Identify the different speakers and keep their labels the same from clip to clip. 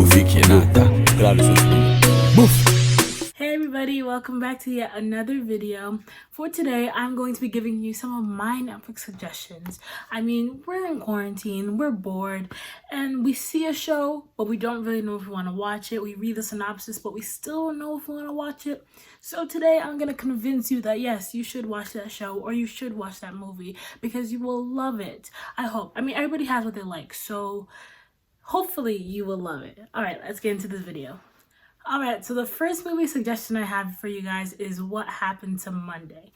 Speaker 1: Kofi, Kinaata.
Speaker 2: Hey everybody, welcome back to yet another video. For today, I'm going to be giving you some of my Netflix suggestions. I mean, we're in quarantine, we're bored, and we see a show, but we don't really know if we want to watch it. We read the synopsis, but we still don't know if we want to watch it. So today, I'm going to convince you that yes, you should watch that show, or you should watch that movie, because you will love it. I hope. I mean, everybody has what they like, so hopefully you will love it. Alright, let's get into this video. Alright, so the first movie suggestion I have for you guys is What Happened to Monday.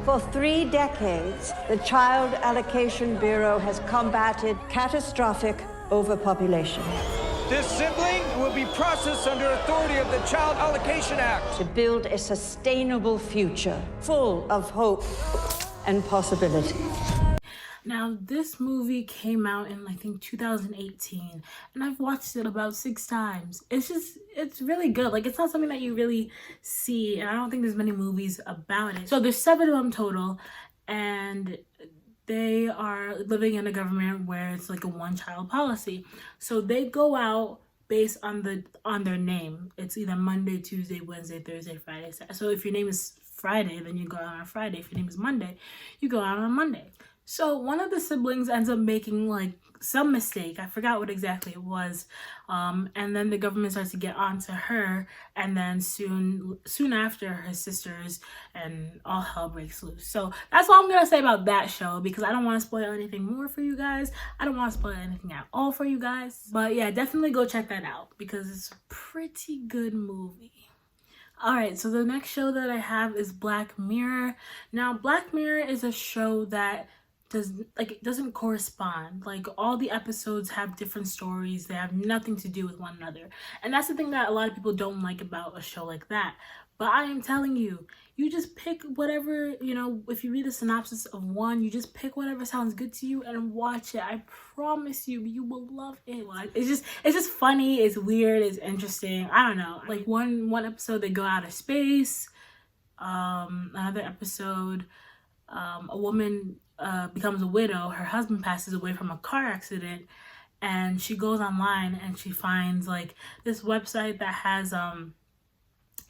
Speaker 3: For 3 decades, the Child Allocation Bureau has combated catastrophic overpopulation.
Speaker 4: This sibling will be processed under authority of the Child Allocation Act.
Speaker 3: To build a sustainable future full of hope and possibility.
Speaker 2: Now, this movie came out in, I think, 2018, and I've watched it about 6 times. It's really good. Like, it's not something that you really see, and I don't think there's many movies about it. So there's 7 of them total, and they are living in a government where it's like a one-child policy. So they go out based on their name. It's either Monday, Tuesday, Wednesday, Thursday, Friday, Saturday. So if your name is Friday, then you go out on Friday. If your name is Monday, you go out on Monday. So one of the siblings ends up making like some mistake. I forgot what exactly it was. And then the government starts to get onto her, and then soon after, her sisters, and all hell breaks loose. So that's all I'm gonna say about that show, because I don't want to spoil anything more for you guys. I don't want to spoil anything at all for you guys. But yeah, definitely go check that out, because it's a pretty good movie. Alright, so the next show that I have is Black Mirror. Now, Black Mirror is a show that it doesn't correspond. Like, all the episodes have different stories. They have nothing to do with one another, and that's the thing that a lot of people don't like about a show like that. But I am telling you, you just pick whatever, you know, if you read the synopsis of one, you just pick whatever sounds good to you and watch it. I promise you, you will love it. Like, it's just funny, it's weird, it's interesting. I don't know, like one episode they go out of space. Another episode, a woman becomes a widow. Her husband passes away from a car accident, and she goes online and she finds like this website that has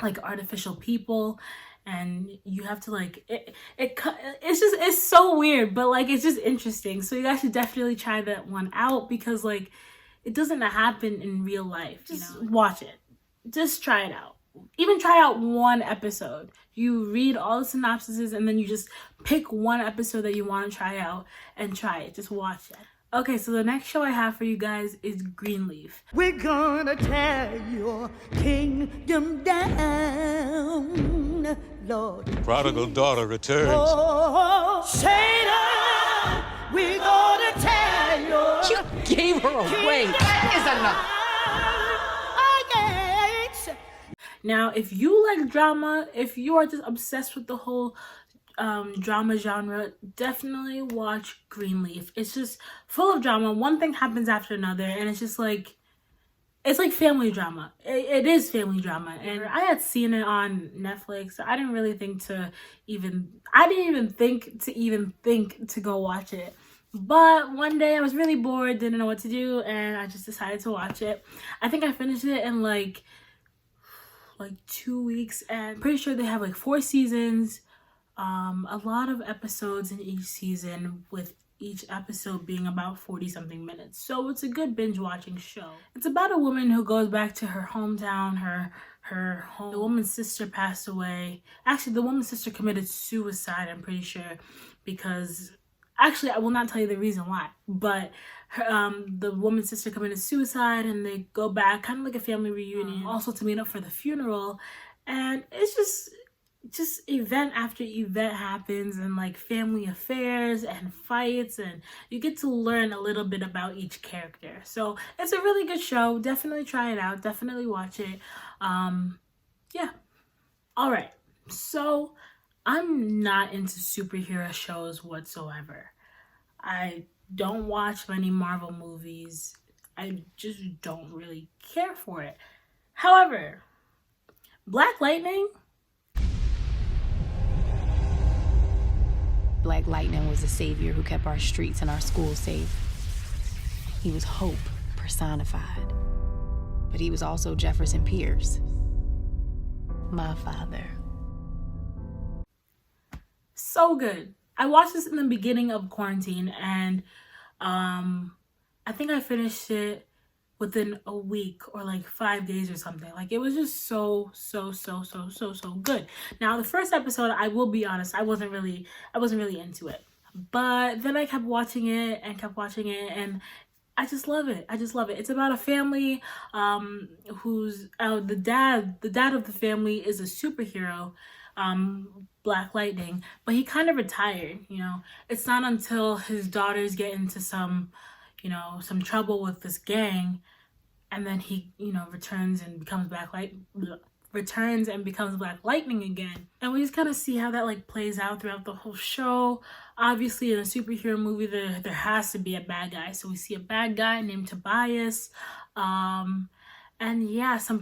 Speaker 2: like artificial people, and you have to like it's so weird, but like it's just interesting. So you guys should definitely try that one out, because like it doesn't happen in real life. Just watch it, just try it out. Even try out one episode. You read all the synopsises, and then you just pick one episode that you want to try out and try it. Just watch it. Okay, so the next show I have for you guys is Greenleaf.
Speaker 5: We're gonna tear your kingdom down, Lord.
Speaker 6: Prodigal daughter returns.
Speaker 5: Oh, Satan, we're gonna tear your
Speaker 7: You gave her away. That is enough.
Speaker 2: Now, if you like drama, if you are just obsessed with the whole drama genre, definitely watch Greenleaf. It's just full of drama. One thing happens after another, and it's just like, it's like family drama. It is family drama, and I had seen it on Netflix. I didn't really think to even think to go watch it. But one day I was really bored, didn't know what to do, and I just decided to watch it. I think I finished it in like 2 weeks, and pretty sure they have like 4 seasons, a lot of episodes in each season, with each episode being about 40 something minutes. So it's a good binge watching show. It's about a woman who goes back to her hometown, her home. The woman's sister passed away. Actually, the woman's sister committed suicide, I'm pretty sure, because actually I will not tell you the reason why, but the woman's sister committed suicide, and they go back, kind of like a family reunion, also to meet up for the funeral. And it's just event after event happens, and like family affairs and fights, and you get to learn a little bit about each character. So it's a really good show. Definitely try it out, definitely watch it. Yeah. All right, so I'm not into superhero shows whatsoever. I don't watch many Marvel movies. I just don't really care for it. However, Black Lightning,
Speaker 1: Black Lightning was the savior who kept our streets and our schools safe. He was hope personified. But he was also Jefferson Pierce, my father.
Speaker 2: So good. I watched this in the beginning of quarantine, and I think I finished it within a week or like 5 days or something. Like, it was just so good. Now, the first episode, I will be honest, I wasn't really into it. But then I kept watching it, and I just love it. It's about a family who's the dad of the family is a superhero, Black Lightning, but he kind of retired, you know. It's not until his daughters get into some trouble with this gang, and then he, returns and becomes Black Lightning again. And we just kind of see how that like plays out throughout the whole show. Obviously, in a superhero movie, there has to be a bad guy. So we see a bad guy named Tobias. And yeah, some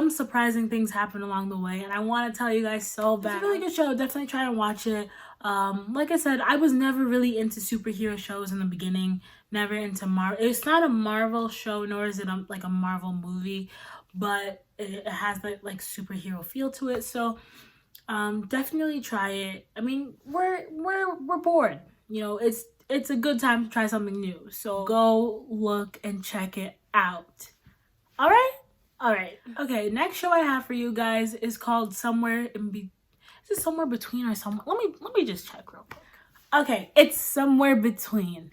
Speaker 2: surprising things happen along the way, and I want to tell you guys so bad. It's a really good show. Definitely try and watch it. Like I said, I was never really into superhero shows in the beginning. Never into Marvel. It's not a Marvel show, nor is it like a Marvel movie, but it has that like superhero feel to it. So definitely try it. I mean, we're bored. It's a good time to try something new. So go look and check it out. All right. Okay, next show I have for you guys is called Is it Somewhere Between or somewhere? Let me just check real quick. Okay, it's Somewhere Between.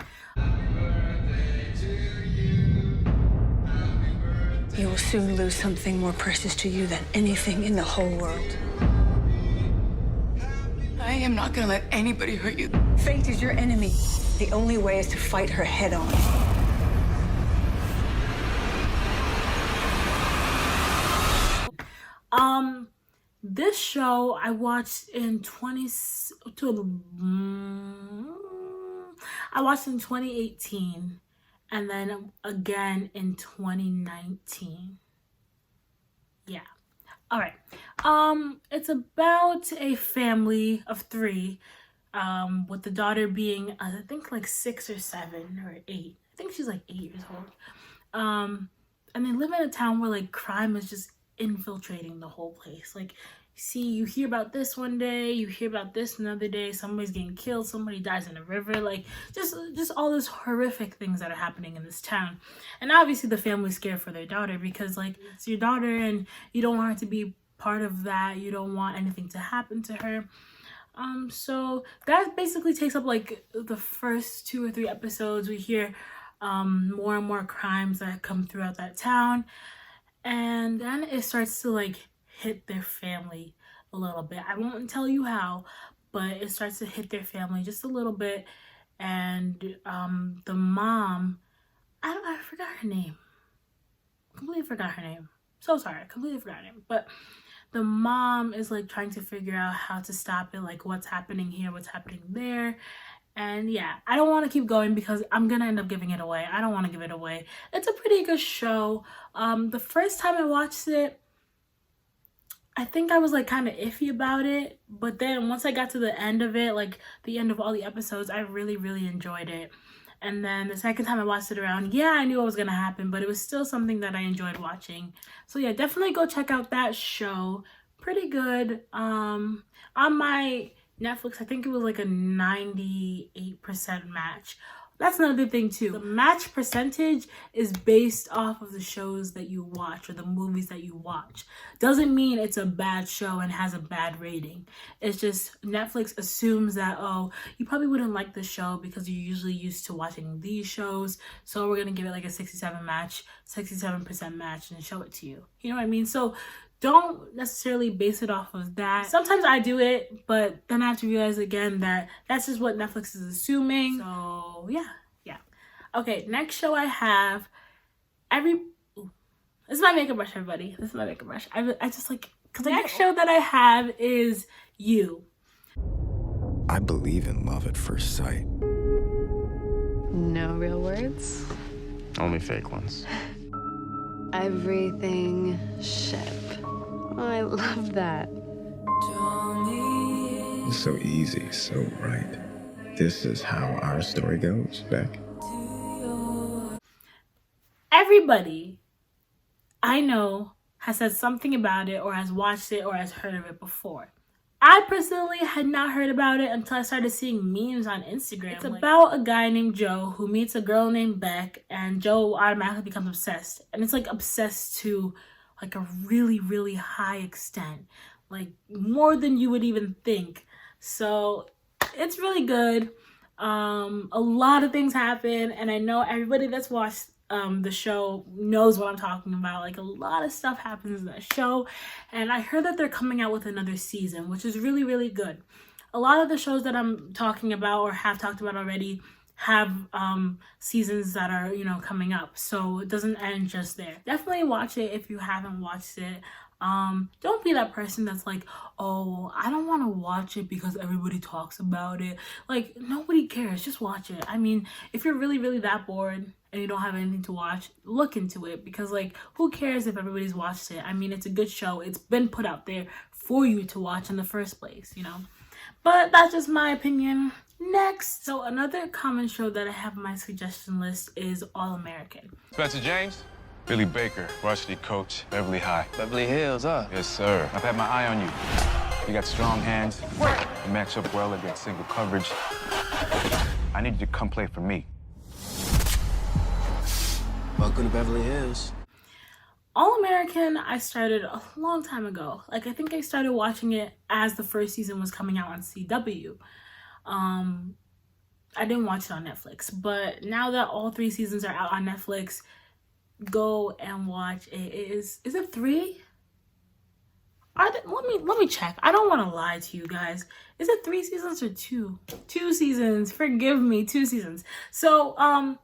Speaker 8: You will soon lose something more precious to you than anything in the whole world.
Speaker 9: I am not gonna let anybody hurt you.
Speaker 8: Fate is your enemy. The only way is to fight her head on.
Speaker 2: This show I watched in 2018, and then again in 2019. Yeah. All right. It's about a family of three, with the daughter being, I think, like 6 or 7 or 8. I think she's like 8 years old. And they live in a town where like crime is just infiltrating the whole place. Like, you hear about this one day, you hear about this another day, somebody's getting killed, somebody dies in a river, like just all these horrific things that are happening in this town. And obviously the family's scared for their daughter, because like, it's your daughter and you don't want her to be part of that, you don't want anything to happen to her. So that basically takes up like the first 2 or 3 episodes. We hear more and more crimes that come throughout that town, and then it starts to like hit their family a little bit. I won't tell you how, but it starts to hit their family just a little bit. And the mom, I forgot her name. Completely forgot her name. So sorry, completely forgot her name. But the mom is like trying to figure out how to stop it, like what's happening here, what's happening there. And yeah, I don't want to keep going because I'm gonna end up giving it away. I don't want to give it away. It's a pretty good show. The first time I watched it, I think I was like kind of iffy about it, but then once I got to the end of it, like the end of all the episodes, I really enjoyed it. And then the second time I watched it around, yeah, I knew what was gonna happen, but it was still something that I enjoyed watching. So yeah, definitely go check out that show. Pretty good. On my Netflix, I think it was like a 98% match. That's another thing too. The match percentage is based off of the shows that you watch or the movies that you watch. Doesn't mean it's a bad show and has a bad rating. It's just Netflix assumes that, oh, you probably wouldn't like the show because you're usually used to watching these shows, so we're gonna give it like a 67% match and show it to you. You know what I mean? So don't necessarily base it off of that. Sometimes I do it, but then I have to realize again that that's just what Netflix is assuming. So yeah. Okay, next show I have, this is my makeup brush, everybody. This is my makeup brush. I just like, because the next show that I have is You.
Speaker 10: I believe in love at first sight.
Speaker 1: No real words?
Speaker 10: Only fake ones.
Speaker 1: Everything ship. Oh, I love that.
Speaker 10: It's so easy, so right. This is how our story goes, Beck.
Speaker 2: Everybody I know has said something about it or has watched it or has heard of it before. I personally had not heard about it until I started seeing memes on Instagram. It's about a guy named Joe who meets a girl named Beck, and Joe automatically becomes obsessed. And it's like obsessed to like a really, really high extent, like more than you would even think. So it's really good. A lot of things happen, and I know everybody that's watched the show knows what I'm talking about. Like, a lot of stuff happens in that show, and I heard that they're coming out with another season, which is really, really good. A lot of the shows that I'm talking about or have talked about already have seasons that are, you know, coming up, so it doesn't end just there. Definitely watch it if you haven't watched it. Don't be that person that's like, oh, I don't want to watch it because everybody talks about it. Like, nobody cares, just watch it. I mean, if you're really, really that bored and you don't have anything to watch, look into it, because like, who cares if everybody's watched it? I mean, it's a good show. It's been put out there for you to watch in the first place, you know? But that's just my opinion. Next, so another common show that I have on my suggestion list is All American.
Speaker 11: Spencer James? Billy Baker, varsity coach, Beverly High.
Speaker 4: Beverly Hills, huh?
Speaker 11: Yes, sir. I've had my eye on you. You got strong hands. You match up well against single coverage. I need you to come play for me.
Speaker 4: Welcome to Beverly Hills.
Speaker 2: All American, I started a long time ago. Like, I think I started watching it as the first season was coming out on CW. I didn't watch it on Netflix, but now that all 3 seasons are out on Netflix, go and watch it. Is it 3? Let me check. I don't want to lie to you guys. Is it 3 seasons or 2? 2 seasons. Forgive me, 2 seasons. So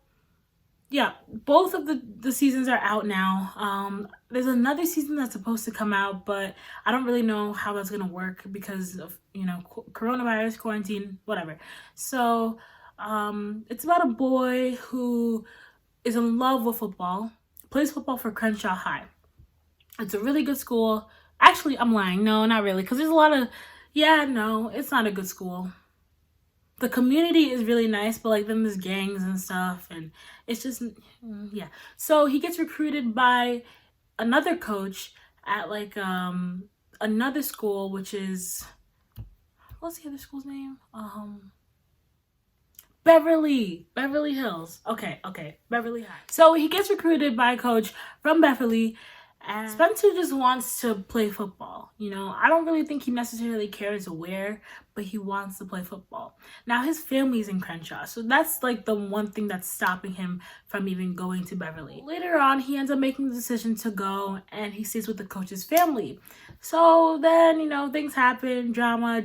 Speaker 2: yeah, both of the seasons are out now. There's another season that's supposed to come out, but I don't really know how that's gonna work because of, you know, coronavirus, quarantine, whatever. So it's about a boy who is in love with football, plays football for Crenshaw High. It's a really good school. Actually, I'm lying. No, not really, because there's a lot of, no, it's not a good school. The community is really nice, but like then there's gangs and stuff, and it's just, yeah. So he gets recruited by another coach at like another school, which is, what's the other school's name? Beverly Hills. Okay, Beverly High. So he gets recruited by a coach from Beverly, and Spencer just wants to play football. You know, I don't really think he necessarily cares where, but he wants to play football. Now, his family's in Crenshaw, so that's like the one thing that's stopping him from even going to Beverly. Later on, he ends up making the decision to go, and he stays with the coach's family. So then, you know, things happen, drama,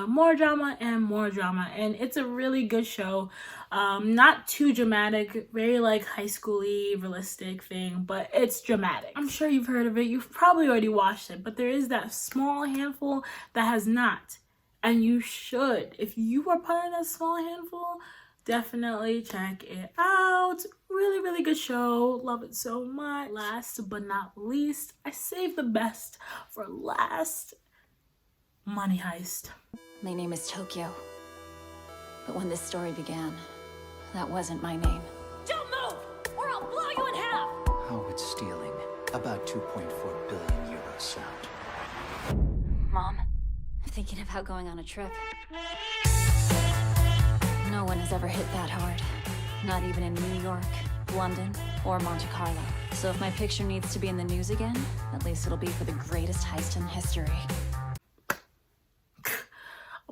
Speaker 2: more drama, and it's a really good show. Not too dramatic, very like high school-y, realistic thing, but it's dramatic. I'm sure you've heard of it. You've probably already watched it, but there is that small handful that has not. And you should. If you are part of that small handful, definitely check it out. Really, really good show. Love it so much. Last but not least, I saved the best for last. Money Heist.
Speaker 12: My name is Tokyo. But when this story began, that wasn't my name.
Speaker 13: Don't move, or I'll blow you in half!
Speaker 14: How it's stealing about 2.4 billion euros sound.
Speaker 12: Mom, I'm thinking about going on a trip. No one has ever hit that hard. Not even in New York, London, or Monte Carlo. So if my picture needs to be in the news again, at least it'll be for the greatest heist in history.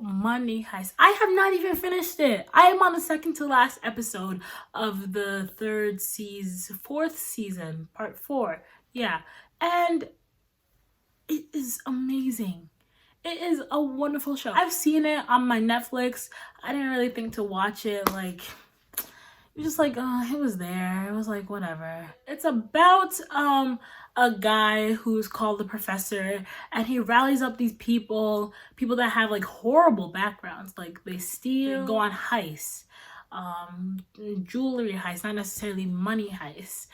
Speaker 2: Money Heist. I have not even finished it. I am on the second to last episode of the 4th season, part 4. Yeah, and it is amazing. It is a wonderful show. I've seen it on my Netflix. I didn't really think to watch it. Like, it was just like, it was there. It was like, whatever. It's about a guy who's called the Professor, and he rallies up these people that have like horrible backgrounds. Like, they steal, go on heists, jewelry heists, not necessarily money heists.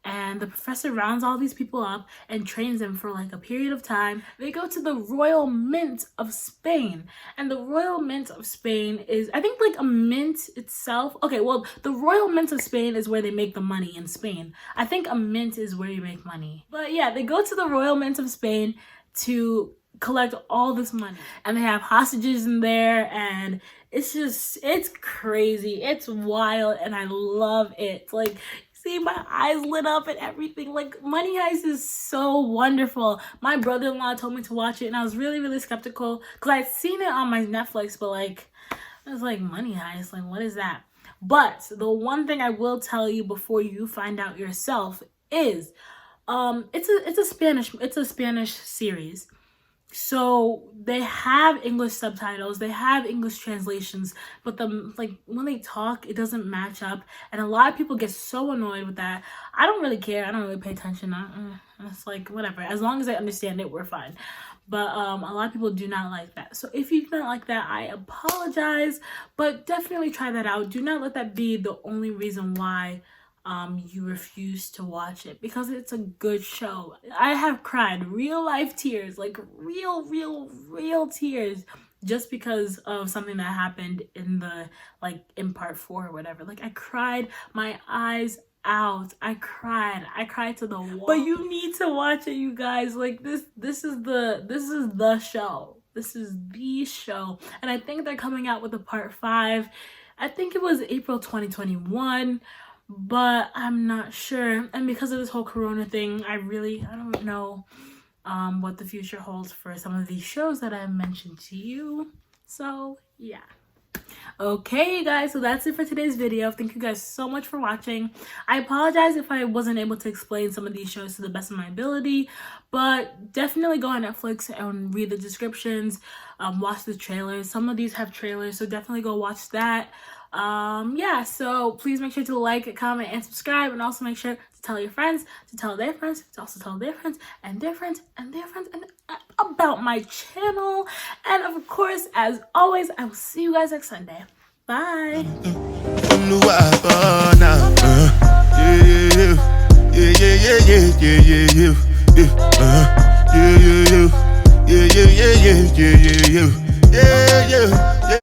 Speaker 2: and the professor rounds all these people up and trains them for like a period of time. They go to the Royal Mint of Spain, and the Royal Mint of Spain is, I think, like a mint itself. Okay, well, the Royal Mint of Spain is where they make the money in Spain. I think a mint is where you make money. But yeah, they go to the Royal Mint of Spain to collect all this money, and they have hostages in there, and it's crazy, it's wild, and I love it. Like, see, my eyes lit up and everything. Like, Money Heist is so wonderful. My brother-in-law told me to watch it, and I was really skeptical because I'd seen it on my Netflix, but like, I was like, Money Heist, like, what is that? But the one thing I will tell you before you find out yourself is it's a Spanish series. So they have English subtitles, they have English translations, but when they talk, it doesn't match up, and a lot of people get so annoyed with that. I don't really care. I don't really pay attention. It's like, whatever. As long as I understand it, we're fine. But a lot of people do not like that. So if you do not like that, I apologize, but definitely try that out. Do not let that be the only reason why you refuse to watch it, because it's a good show. I have cried real life tears, like real tears, just because of something that happened in in part 4 or whatever. Like, I cried my eyes out. I cried to the wall. But you need to watch it, you guys. Like, this is the show. This is the show. And I think they're coming out with a part 5. I think it was April 2021. But I'm not sure, and because of this whole corona thing, I don't know what the future holds for some of these shows that I mentioned to you. So yeah. Okay, you guys, so that's it for today's video. Thank you guys so much for watching. I apologize if I wasn't able to explain some of these shows to the best of my ability, but definitely go on Netflix and read the descriptions, watch the trailers. Some of these have trailers, so definitely go watch that. Yeah, so please make sure to like, comment, and subscribe, and also make sure to tell your friends, to tell their friends, to also tell their friends and their friends and their friends and about my channel. And of course, as always, I will see you guys next Sunday. Bye.